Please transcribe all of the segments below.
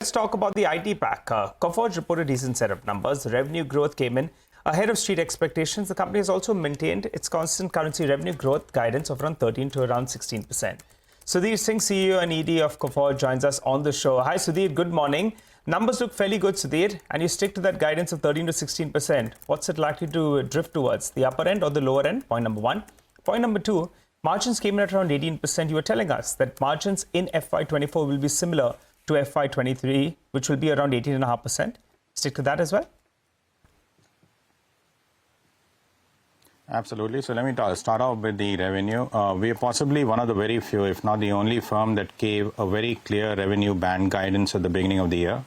Let's talk about the IT pack. Coforge reported a decent set of numbers. Revenue growth came in ahead of street expectations. The company has also maintained its constant currency revenue growth guidance of around 13 to around 16%. Sudhir Singh, CEO and ED of Coforge, joins us on the show. Hi, Sudhir. Good morning. Numbers look fairly good, Sudhir, and you stick to that guidance of 13 to 16%. What's it likely to drift towards, the upper end or the lower end? Point number one. Point number two, margins came in at around 18%. You were telling us that margins in FY24 will be similar to FY23, which will be around 18.5%. Stick to that as well? Absolutely. So let me start off with the revenue. We are possibly one of the very few, if not the only firm that gave a very clear revenue band guidance at the beginning of the year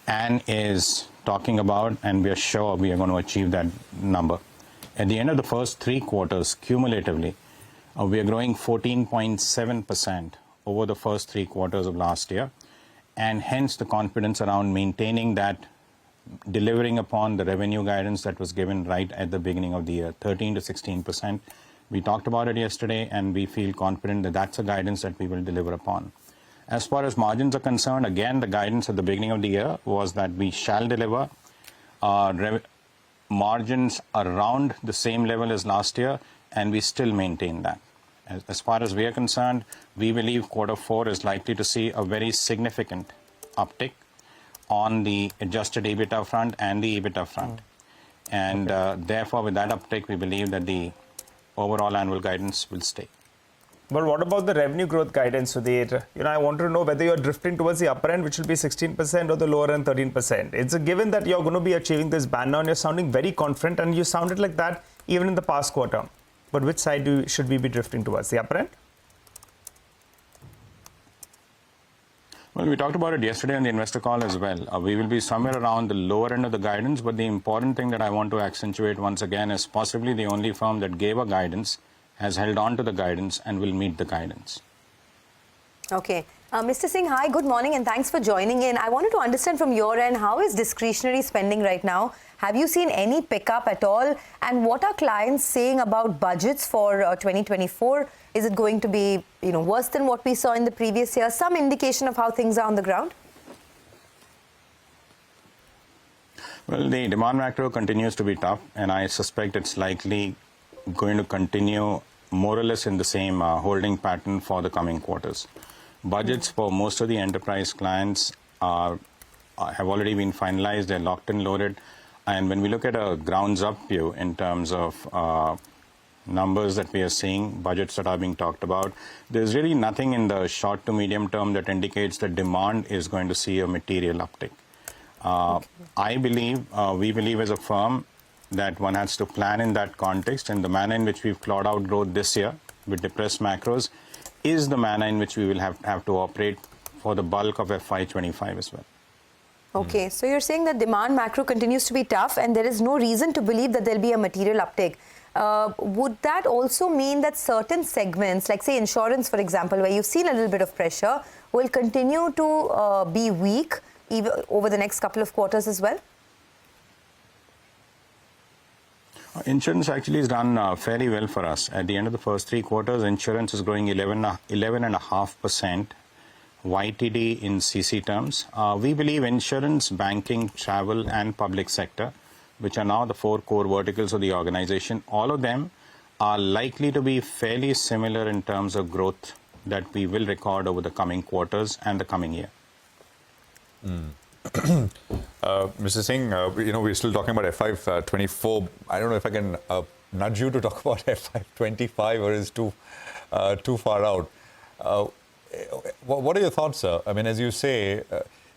and is talking about, and we are sure we are going to achieve that number. At the end of the first 3 quarters, cumulatively, we are growing 14.7% over the first 3 quarters of last year, and hence the confidence around maintaining that, delivering upon the revenue guidance that was given right at the beginning of the year, 13 to 16%. We talked about it yesterday, and we feel confident that that's a guidance that we will deliver upon. As far as margins are concerned, again, the guidance at the beginning of the year was that we shall deliver margins around the same level as last year, and we still maintain that. As far as we are concerned, we believe Q4 is likely to see a very significant uptick on the adjusted EBITDA front and the EBITDA front. And therefore, with that uptick, we believe that the overall annual guidance will stay. But what about the revenue growth guidance, Sudhir? I want to know whether you're drifting towards the upper end, which will be 16%, or the lower end, 13%. It's a given that you're going to be achieving this band now, and you're sounding very confident, and you sounded like that even in the past quarter. But which side should we be drifting towards, the upper end? Well, we talked about it yesterday on the investor call as well. We will be somewhere around the lower end of the guidance, but the important thing that I want to accentuate once again is possibly the only firm that gave a guidance, has held on to the guidance, and will meet the guidance. Okay. Mr. Singh, hi, good morning, and thanks for joining in. I wanted to understand from your end, how is discretionary spending right now? Have you seen any pickup at all? And what are clients saying about budgets for 2024? Is it going to be, worse than what we saw in the previous year? Some indication of how things are on the ground? Well, the demand macro continues to be tough, and I suspect it's likely going to continue more or less in the same holding pattern for the coming quarters. Budgets for most of the enterprise clients have already been finalized. They're locked and loaded. And when we look at a grounds-up view in terms of numbers that we are seeing, budgets that are being talked about, there's really nothing in the short to medium term that indicates that demand is going to see a material uptick. I believe, we believe as a firm, that one has to plan in that context, and the manner in which we've clawed out growth this year with depressed macros is the manner in which we will have to operate for the bulk of FY25 as well. Okay, so you're saying that demand macro continues to be tough, and there is no reason to believe that there'll be a material uptick. Would that also mean that certain segments, like say insurance, for example, where you've seen a little bit of pressure, will continue to be weak even over the next couple of quarters as well? Insurance actually has done fairly well for us. At the end of the first 3 quarters, insurance is growing 11.5% YTD in CC terms. We believe insurance, banking, travel, and public sector, which are now the 4 core verticals of the organization, all of them are likely to be fairly similar in terms of growth that we will record over the coming quarters and the coming year. Mr. Singh, we're still talking about FY24. I don't know if I can nudge you to talk about FY25, or is too far out. What are your thoughts, sir? I mean, as you say,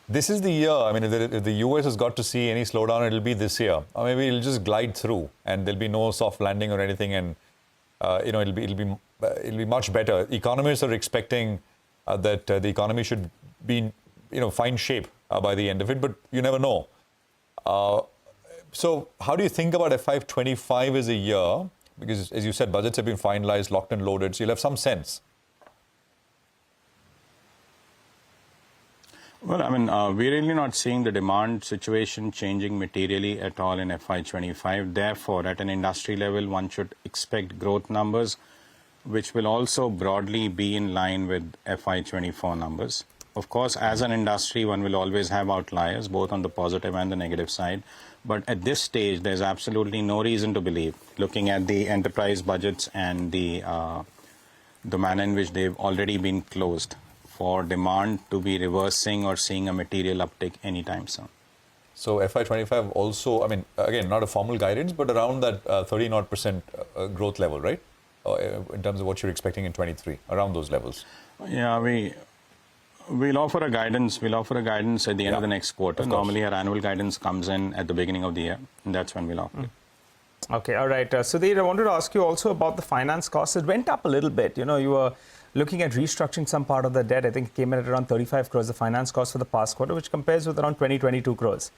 this is the year. I mean, if the US has got to see any slowdown, it'll be this year. Or maybe it'll just glide through, and there'll be no soft landing or anything, and it'll be much better. Economists are expecting that the economy should be fine shape by the end of it, but you never know. So how do you think about FY25 as a year? Because, as you said, budgets have been finalized, locked and loaded, so you'll have some sense. Well, I mean, we're really not seeing the demand situation changing materially at all in FY25. Therefore, at an industry level, one should expect growth numbers, which will also broadly be in line with FY24 numbers. Of course, as an industry, one will always have outliers, both on the positive and the negative side. But at this stage, there's absolutely no reason to believe, looking at the enterprise budgets and the manner in which they've already been closed, for demand to be reversing or seeing a material uptick anytime soon. So FY25 also, I mean, again, not a formal guidance, but around that 30-odd% growth level, right? In terms of what you're expecting in 23, around those levels. Yeah, we'll offer a guidance. We'll offer a guidance at the end of the next quarter. Normally, our annual guidance comes in at the beginning of the year, and that's when we'll offer it. Okay, all right. Sudhir, I wanted to ask you also about the finance costs. It went up a little bit. You know, you were looking at restructuring some part of the debt. I think it came in at around 35 crores, the finance cost for the past quarter, which compares with around 22 crores.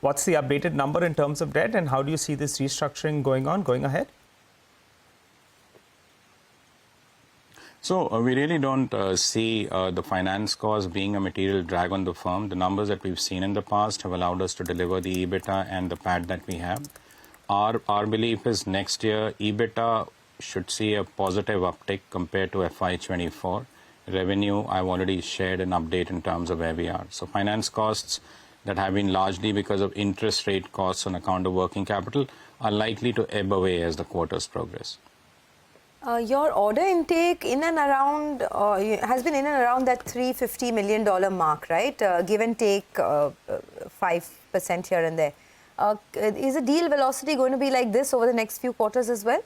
What's the updated number in terms of debt, and how do you see this restructuring going ahead? So we really don't see the finance cost being a material drag on the firm. The numbers that we've seen in the past have allowed us to deliver the EBITDA and the PAT that we have. Our belief is next year EBITDA should see a positive uptick compared to FY24. Revenue, I've already shared an update in terms of where we are. So finance costs that have been largely because of interest rate costs on account of working capital are likely to ebb away as the quarters progress. Your order intake in and around has been in and around that $350 million mark, right? Give and take 5% here and there. Is the deal velocity going to be like this over the next few quarters as well?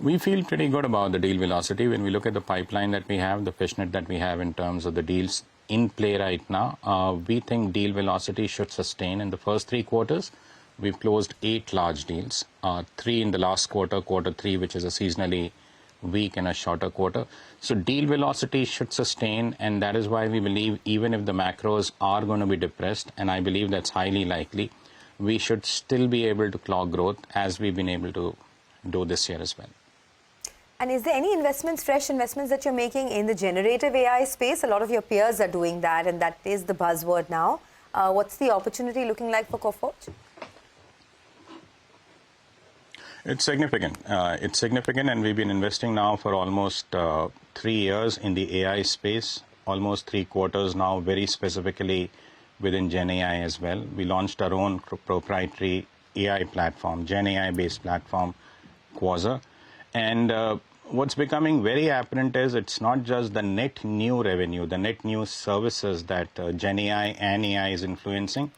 We feel pretty good about the deal velocity. When we look at the pipeline that we have, the fishnet that we have in terms of the deals in play right now, we think deal velocity should sustain in the first 3 quarters. We've closed 8 large deals, 3 in the last quarter, quarter 3, which is a seasonally weak and a shorter quarter. So deal velocity should sustain, and that is why we believe even if the macros are going to be depressed, and I believe that's highly likely, we should still be able to clock growth as we've been able to do this year as well. And is there any investments, fresh investments that you're making in the generative AI space? A lot of your peers are doing that, and that is the buzzword now. What's the opportunity looking like for Coforge? It's significant. It's significant, and we've been investing now for almost 3 years in the AI space, almost 3 quarters now, very specifically within Gen AI as well. We launched our own proprietary AI platform, Gen AI-based platform, Quasar. And what's becoming very apparent is it's not just the net new revenue, the net new services that Gen AI and AI is influencing.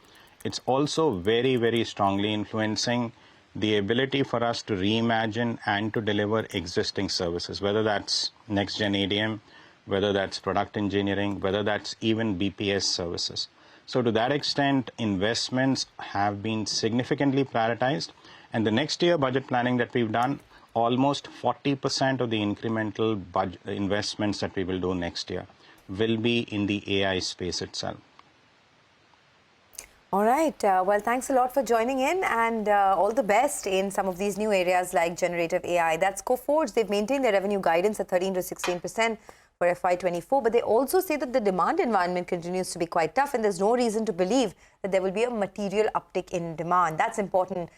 It's also very, very strongly influencing the ability for us to reimagine and to deliver existing services, whether that's next-gen ADM, whether that's product engineering, whether that's even BPS services. So to that extent, investments have been significantly prioritized. And the next year budget planning that we've done, almost 40% of the incremental budget investments that we will do next year will be in the AI space itself. All right. Well, thanks a lot for joining in, and all the best in some of these new areas like generative AI. That's Coforge. They've maintained their revenue guidance at 13 to 16% for FY24, but they also say that the demand environment continues to be quite tough, and there's no reason to believe that there will be a material uptick in demand. That's important.